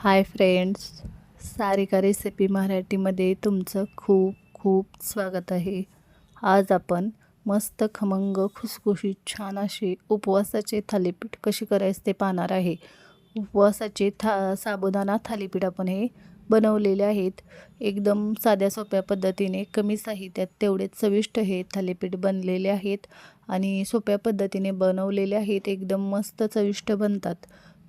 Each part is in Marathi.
हाय फ्रेंड्स, सारिका रेसिपी मराठीमध्ये तुमचं खूप खूप स्वागत आहे. आज आपण मस्त खमंग खुसखुशीत छान असे उपवासाचे थालीपीठ कसे करायचे ते पाहणार आहे. उपवासाचे साबुदाणा थालीपीठ आपण हे बनवलेले आहेत. एकदम साध्या सोप्या पद्धतीने कमी साहित्यात तेवढेच चविष्ट हे थालीपीठ बनलेले आहेत आणि सोप्या पद्धतीने बनवलेले आहेत. एकदम मस्त चविष्ट बनतात.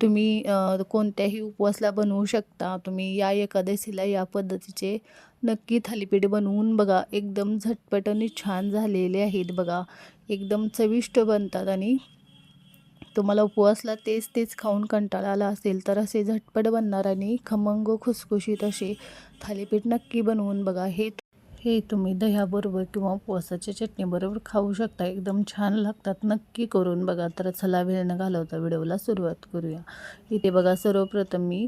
तुम्ही कोणत्याही उपवासाला बनवू शकता. तुम्ही या एकादशीला या पद्धतीचे नक्की थालीपीठ बनवून बघा. एकदम झटपट आणि छान झालेले आहेत बघा. एकदम चविष्ट बनतात आणि तुम्हाला उपवासला तेच तेच खाऊन कंटाळा आला असेल तर असे झटपट बनणार आणि खमंग खुसखुशीत असे थालीपीठ नक्की बनवून बघा. हे तुम्ही दह्याबरोबर किंवा उपवासाच्या चटणीबरोबर खाऊ शकता. एकदम छान लागतात. नक्की करून बघा. तर चला वेळ न घालवता व्हिडिओला सुरुवात करूया. इथे बघा, सर्वप्रथम मी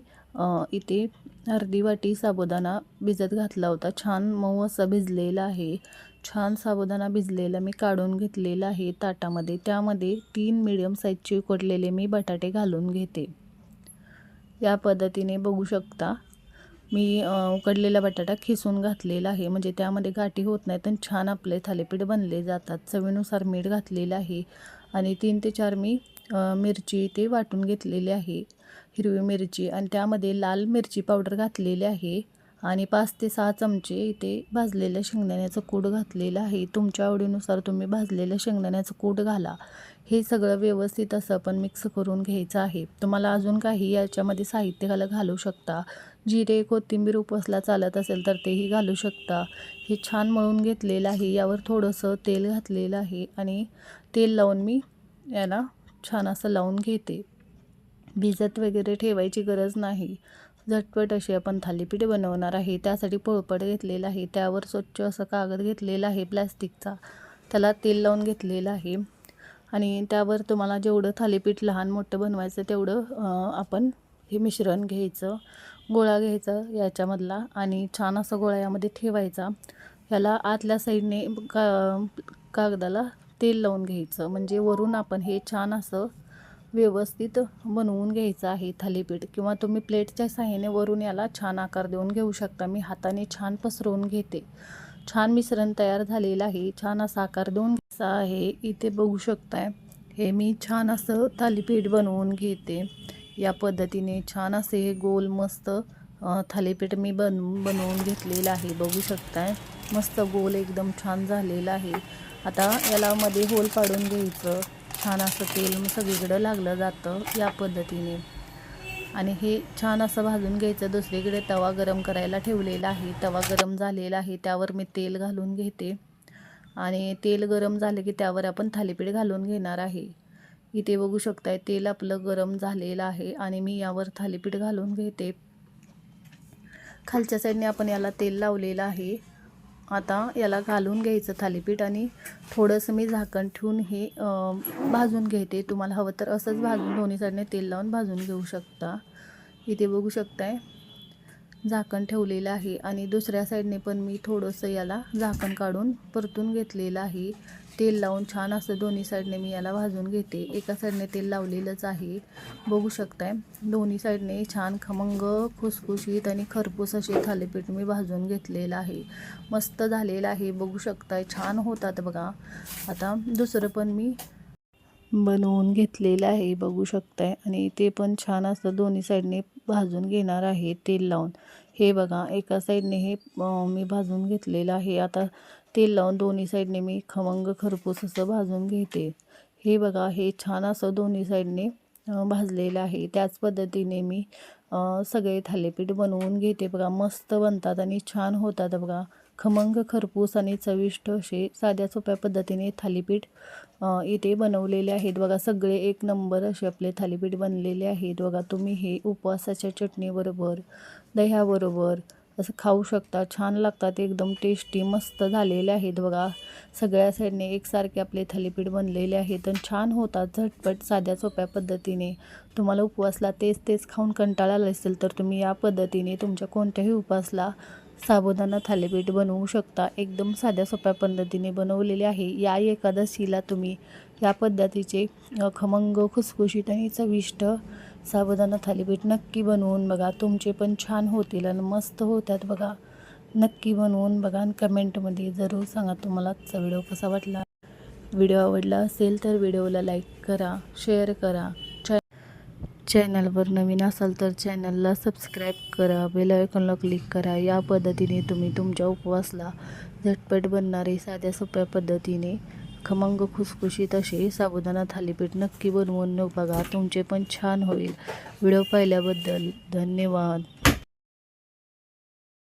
इथे अर्धी वाटी साबुदाणा भिजत घातला होता. छान मऊ असा भिजलेला आहे. छान साबुदाणा भिजलेला मी काढून घेतलेला आहे ताटामध्ये. त्यामध्ये 3 मीडियम साईजचे उकडलेले मी बटाटे घालून घेते. या पद्धतीने बघू शकता मी उकडलेला बटाटा खिसून घातलेला आहे, म्हणजे त्यामध्ये गाठी होत नाहीत आणि छान आपले थालीपीठ बनले जातात. चवीनुसार मीठ घातलेलं आहे आणि 3 ते 4 मी मिरची ते वाटून घेतलेली आहे, हिरवी मिरची, आणि त्यामध्ये लाल मिरची पावडर घातलेली आहे आणि 5 ते 6 चमचे इथे भाजलेलं शेंगदाण्याचं कूट घातलेलं आहे. तुमच्या आवडीनुसार तुम्ही भाजलेलं शेंगदाण्याचं कूट घाला. हे सगळं व्यवस्थित असं आपण मिक्स करून घ्यायचं आहे. तुम्हाला अजून काही याच्यामध्ये साहित्य घालू शकता. जिरे, कोथिंबीर उपवासला चालत असेल तर तेही घालू शकता. हे छान मळून घेतलेलं आहे. यावर थोडंसं तेल घातलेलं आहे आणि तेल लावून मी याला छान असं लावून घेते. भिजत वगैरे ठेवायची गरज नाही. झटपट असे आपण थालीपीठ बनवणार आहे. त्यासाठी पोळपाट घेतलेला आहे. त्यावर स्वच्छ असं कागद घेतलेला आहे प्लॅस्टिकचा. त्याला तेल लावून घेतलेलं आहे आणि त्यावर तुम्हाला जेवढं थालीपीठ लहान मोठं बनवायचं तेवढं आपण हे मिश्रण घ्यायचं. गोळा घ्यायचा याच्यामधला आणि छान असा गोळा यामध्ये ठेवायचा. याला आतल्या साईडने कागदाला तेल लावून घ्यायचं, म्हणजे वरून आपण हे छान असं व्यवस्थित बनवून घ्यायचं आहे थालीपीठ. किंवा तुम्ही प्लेटच्या साहाय्याने वरून याला छान आकार देऊन घेऊ शकता. मी हाताने छान पसरवून घेते. छान मिश्रण तयार झालेलं आहे. छान असा आकार देऊन घ्यायचा आहे. इथे बघू शकताय हे मी छान असं थालीपीठ बनवून घेते. या पद्धतीने छान असे हे गोल मस्त थालीपीठ मी बनवून घेतलेलं आहे. बघू शकताय मस्त गोल एकदम छान झालेलं आहे. आता याला मध्ये होल पाडून घ्यायचं. छान असं तेल सगळीकडं लागलं जातं या पद्धतीने आणि हे छान असं भाजून घ्यायचं. दुसरीकडे तवा गरम करायला ठेवलेला आहे. तवा गरम झालेला आहे. त्यावर मी तेल घालून घेते आणि तेल गरम झाले की त्यावर आपण थालीपीठ घालून घेणार आहे. इथे बघू शकताय तेल आपलं गरम झालेलं आहे आणि मी यावर थालीपीठ घालून घेते. खालच्या साईडने आपण याला तेल लावलेलं आहे. आता याला घालून घ्यायचं थालीपीठ आणि थोडंसं मी झाकण ठेवून हे भाजून घेते. तुम्हाला हवं तर असंच भाजून दोन्ही साईडने तेल लावून भाजून घेऊ शकता. इथे बघू शकताय झाकण ठेवलेलं आहे आणि दुसऱ्या साईडने पण मी थोडंसं याला झाकण काढून परतून घेतलेलं आहे. तेल लावून छान असं दोन्ही साईडने मी याला भाजून घेते. एका साईडने तेल लावलेलंच आहे. बघू शकताय दोन्ही साईडने छान खमंग खुसखुशीत आणि खरपूस असे थालीपीठ मी भाजून घेतलेलं आहे. मस्त झालेलं आहे. बघू शकताय छान होतात बघा. आता दुसरं पण मी बनवून घेतलेलं आहे. बघू शकताय आणि ते पण छान असं दोन्ही साईडने भाजून घेणार आहे तेल लावून. हे बघा एका साईडने हे मी भाजून घेतलेलं आहे. आता तेल लावून दोन्ही साईडने मी खमंग खरपूस असं भाजून घेते. हे बघा हे छान असं दोन्ही साईडने भाजलेलं आहे. त्याच पद्धतीने मी सगळे थालीपीठ बनवून घेते बघा. मस्त बनतात आणि छान होतात बघा. खमंग खरपूस आणि चविष्ट असे साध्या सोप्या पद्धतीने थालीपीठ इथे बनवलेले आहेत बघा. सगळे एक नंबर असे आपले थालीपीठ बनलेले आहेत बघा. तुम्ही हे उपवासाच्या चटणीबरोबर दह्याबरोबर असं खाऊ शकता. छान लागतात. एकदम टेस्टी मस्त झालेले आहेत बघा. सगळ्या साईडने एकसारखे आपले थालीपीठ बनलेले आहेत आणि छान होतात झटपट साध्या सोप्या पद्धतीने. तुम्हाला उपवासला तेच तेच खाऊन कंटाळा आला असेल तर तुम्ही या पद्धतीने तुमच्या कोणत्याही उपवासला साबुदाणा थालीपीठ बनवू शकता. एकदम साध्या सोप्या पद्धतीने बनवलेले आहे. या एकादशीला तुम्ही या पद्धतीचे खमंग खुसखुशीत आणि चविष्ट साबुदाणा थालीपीठ नक्की बनवून बघा, तुमचे पण छान होतील आणि मस्त होतात बघा. नक्की बनवून बघा आणि कमेंटमध्ये जरूर सांगा तुम्हाला आजचा व्हिडिओ कसा वाटला. व्हिडिओ आवडला असेल तर व्हिडिओला लाईक करा, शेअर करा. चॅनलवर नवीन असाल तर चॅनलला सबस्क्राईब करा, बेल आयकॉनला क्लिक करा. या पद्धतीने तुम्ही तुमच्या उपवासला झटपट बनणारे साध्या सोप्या पद्धतीने खमंग खुसखुशीत असे साबुदाणा थालीपीठ नक्की बनवून बघा, तुमचे पण छान होईल. व्हिडिओ पाहिल्याबद्दल धन्यवाद.